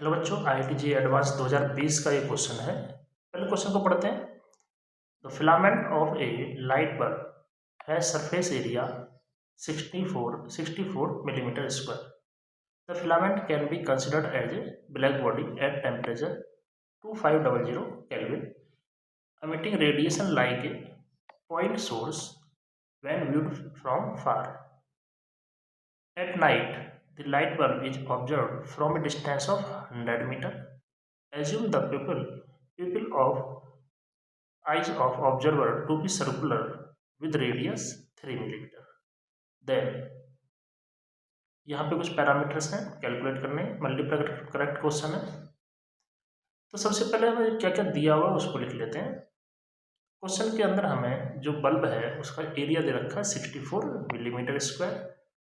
Hello बच्चों, IIT जी advance 2020 का ये क्वेश्चन है। पहले क्वेश्चन को पढ़ते हैं। The filament of A light bulb has surface area 64 millimeter square. The filament can be considered as a black body at temperature 2500 Kelvin, emitting radiation like a point source when viewed from far. At night, the light bulb is observed from a distance of 100 meter. Assume the pupil of eyes of observer to be circular with radius 3 millimeter. Then यहाँ पे कुछ parameters हैं calculate करने, multiple correct question है। तो सबसे पहले हमें क्या क्या दिया हुआ है उसको लिख लेते हैं। क्वेश्चन के अंदर हमें जो बल्ब है उसका एरिया दे रखा है 64 मिलीमीटर स्क्वायर।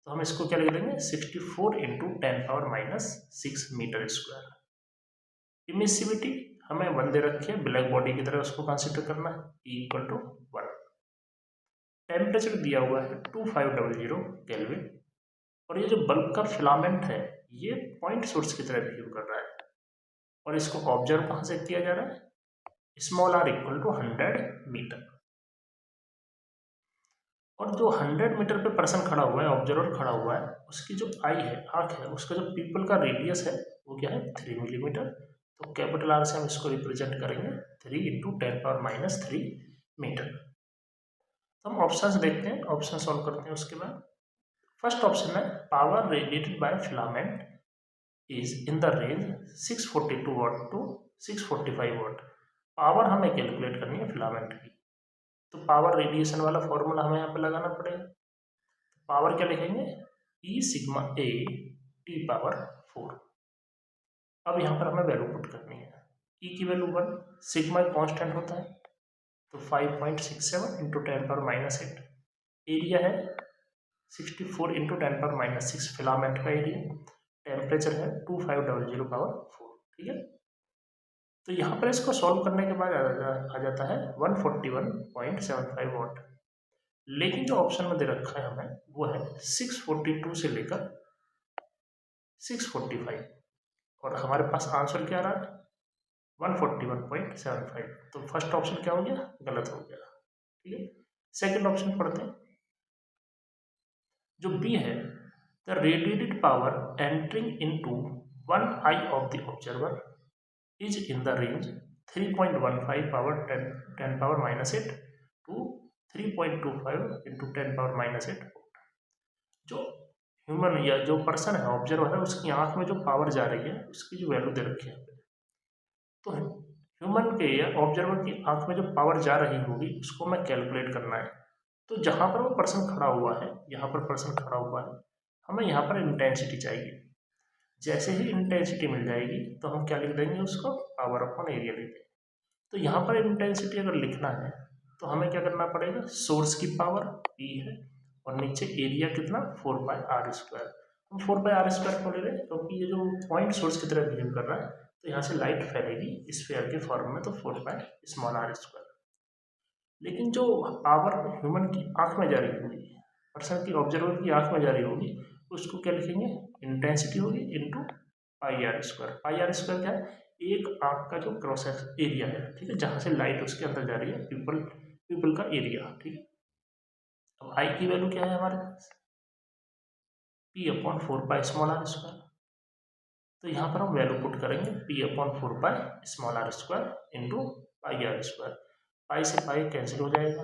तो हम इसको क्या लिख देंगे 64 इंटू 10⁻⁻6 मीटर स्क्वायर। इमिसिविटी हमें 1 दे रखी है, ब्लैक बॉडी की तरह उसको कंसिडर करना है, E = 1। टेम्परेचर दिया हुआ है 2500 केल्विन। और ये जो बल्ब का फिलामेंट है ये पॉइंट सोर्स की तरह बिहेव कर रहा है और इसको ऑब्जर्व कहाँ से किया जा रहा है, स्मॉल r = 100 मीटर। और जो 100 मीटर पे पर्सन खड़ा हुआ है, ऑब्जर्वर खड़ा हुआ है, उसकी जो आई है, आँख है, उसका जो पीपल का रेडियस है वो क्या है 3 मिलीमीटर। तो कैपिटल R से हम इसको रिप्रेजेंट करेंगे 3 इंटू 10⁻³ मीटर। तो हम ऑप्शंस देखते हैं, ऑप्शन सॉल्व करते हैं उसके बाद। फर्स्ट ऑप्शन है power radiated by filament is in the range 642 watt to 645 watt. Power हमें कैलकुलेट करनी है फिलामेंट की, तो पावर रेडिएशन वाला फॉर्मूला हमें यहाँ पे लगाना पड़ेगा। पावर क्या लिखेंगे, E सिग्मा A T⁴। अब यहाँ पर हमें वैल्यू पुट करनी है। E की वैल्यू 1, सिग्मा कांस्टेंट होता है तो 5.67 इंटू 10⁻⁸। एरिया है 64 इंटू 10⁻⁶ फिलामेंट का एरिया। टेम्परेचर है 2500⁴। ठीक है, तो यहाँ पर इसको सॉल्व करने के बाद आ जाता है 141.75 वाट। लेकिन जो ऑप्शन में दे रखा है हमें वो है 642 से लेकर 645 और हमारे पास आंसर क्या आ रहा है 141.75। तो फर्स्ट ऑप्शन क्या हो गया, गलत हो गया। ठीक है, सेकंड ऑप्शन पढ़ते हैं। जो बी है, the radiated power entering into one eye of the observer is in the range 3.15 power 10⁻⁸ to 3.25 into 10⁻⁸। जो ह्यूमन या जो पर्सन है, ऑब्जर्वर है, उसकी आंख में जो पावर जा रही है उसकी जो वैल्यू दे रखी है, तो ह्यूमन के या ऑब्जर्वर की आंख में जो पावर जा रही होगी उसको हमें कैलकुलेट करना है। तो जहाँ पर वो पर्सन खड़ा हुआ है, यहाँ पर पर्सन खड़ा हुआ है, हमें यहाँ पर इंटेंसिटी चाहिए। जैसे ही इंटेंसिटी मिल जाएगी तो हम क्या लिख देंगे, उसको पावर अपॉन एरिया लिख देंगे। तो यहाँ पर इंटेंसिटी अगर लिखना है तो हमें क्या करना पड़ेगा, सोर्स की पावर P है और नीचे एरिया कितना 4πr²। हम 4πr² क्यों ले रहे हैं, क्योंकि ये जो पॉइंट सोर्स की तरह बिहेव कर रहा है तो यहाँ से लाइट फैलेगी स्फीयर के फॉर्म में, तो 4πr²। लेकिन जो पावर ह्यूमन की आंख में जा रही होगी, पर्सन की ऑब्जर्वर की आंख में जा रही होगी, उसको क्या लिखेंगे, इंटेंसिटी होगी इंटू πr²। πr² क्या है, एक आंख का जो क्रॉस एरिया है, ठीक है, जहाँ से लाइट उसके अंदर जा रही है, पीपल का एरिया। ठीक है, अब आई की वैल्यू क्या है हमारे पास, P/4πr²। तो यहाँ पर हम वैल्यू पुट करेंगे P/4πr² इंटू πr²। पाई से पाई कैंसिल हो जाएगा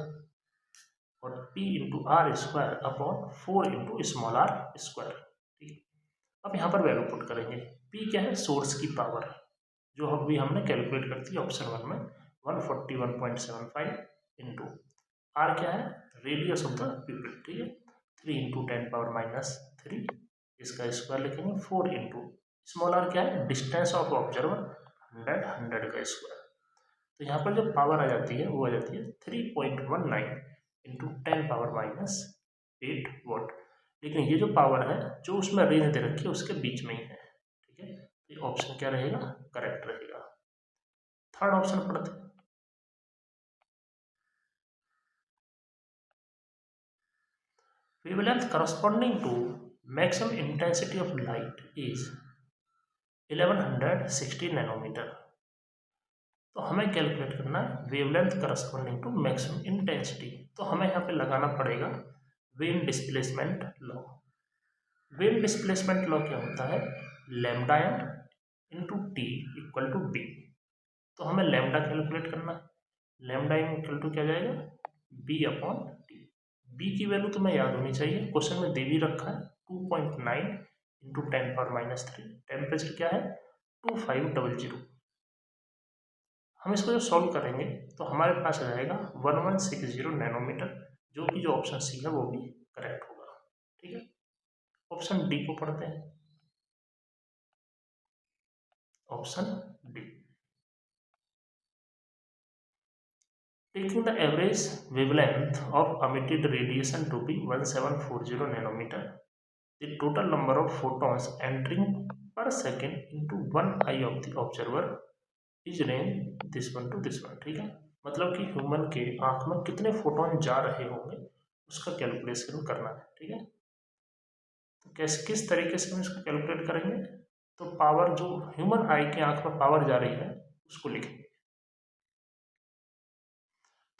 और P/r²/4 इंटू r²। ठीक है, अब यहाँ पर वैल्यू पुट करेंगे। P क्या है, सोर्स की पावर, जो हमने कैलकुलेट करती है ऑप्शन 1 में 141.75 इंटू R क्या है, रेडियस ऑफ द पीपल। ठीक है, 3 इंटू 10⁻⁻3 इसका स्क्वायर लिखेंगे, 4 इंटू r क्या है, डिस्टेंस ऑफ ऑब्जर्वर 100 का स्क्वायर। तो यहाँ पर जो पावर आ जाती है वो आ जाती है 3.19 इंटू 10⁻⁸ वाट। लेकिन ये जो पावर है जो उसमें रेंज दे रखी है उसके बीच में ही है। ठीक है, तो ये ऑप्शन क्या रहेगा, करेक्ट रहेगा। थर्ड ऑप्शन पढ़ते हैं। Wavelength corresponding to maximum intensity of light is 1160 nanometre. तो हमें कैलकुलेट करना है wavelength corresponding to maximum intensity. तो हमें यहाँ पे लगाना पड़ेगा Wien displacement law. Wien displacement law क्या होता है, lambda M into T equal to B. तो हमें लैम्डा कैलकुलेट करना है, लैम्डा एम इक्वल टू क्या जाएगा, बी अपॉन टी। बी की वैल्यू तुम्हें याद होनी चाहिए, क्वेश्चन में दे भी रखा है 2.9 इंटू 10⁻³ टेम्परेचर क्या है 2500। हम इसको जो सॉल्व करेंगे तो हमारे पास आ जाएगा 1160 नैनोमीटर, जो कि जो ऑप्शन सी है वो भी करेक्ट होगा। ठीक है, ऑप्शन डी को पढ़ते हैं। Option D, taking the average wavelength of emitted radiation to be 1740 nanometer, the total number of photons entering per second into one eye of the observer is range this one to this one। ठीक है, मतलब कि human के आंख में कितने photon जा रहे होंगे उसका कैलकुलेशन करना है। ठीक है, तो किस तरीके से हम इसको कैलकुलेट करेंगे, तो पावर जो ह्यूमन आई के आंख में पावर जा रही है उसको लिखेंगे।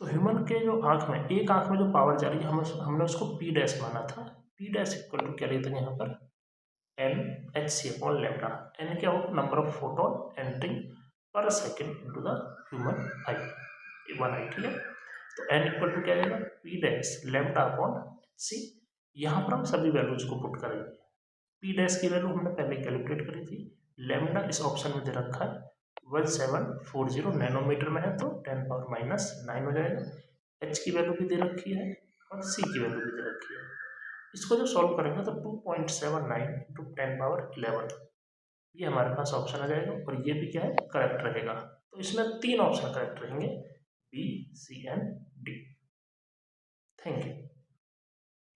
तो ह्यूमन के जो आंख में, एक आंख में जो पावर जा रही है हमने उसको पी डैश माना था। पी डैश इक्वल टू क्या लेते हैं यहाँ पर, N H C upon lambda. N क्या होगा, number of photon entering per second into the human eye, one eye. ठीक है, तो एन इक्वल टू क्या जाएगा, P dash lambda upon C. यहाँ पर हम सभी वैल्यूज को पुट करेंगे। पी डैश की वैल्यू हमने पहले कैलकुलेट करी थी, लैम्डा इस ऑप्शन में दे रखा है 1740 नैनोमीटर में है तो 10⁻⁹ हो जाएगा। एच की वैल्यू भी दे रखी है और सी की वैल्यू भी दे रखी है। इसको जो सॉल्व करेंगे तो 2.79 इंटू 10⁻11 ये हमारे पास ऑप्शन आ जाएगा, और ये भी क्या है, करेक्ट रहेगा। तो इसमें 3 ऑप्शन करेक्ट रहेंगे, B C and D. Thank you.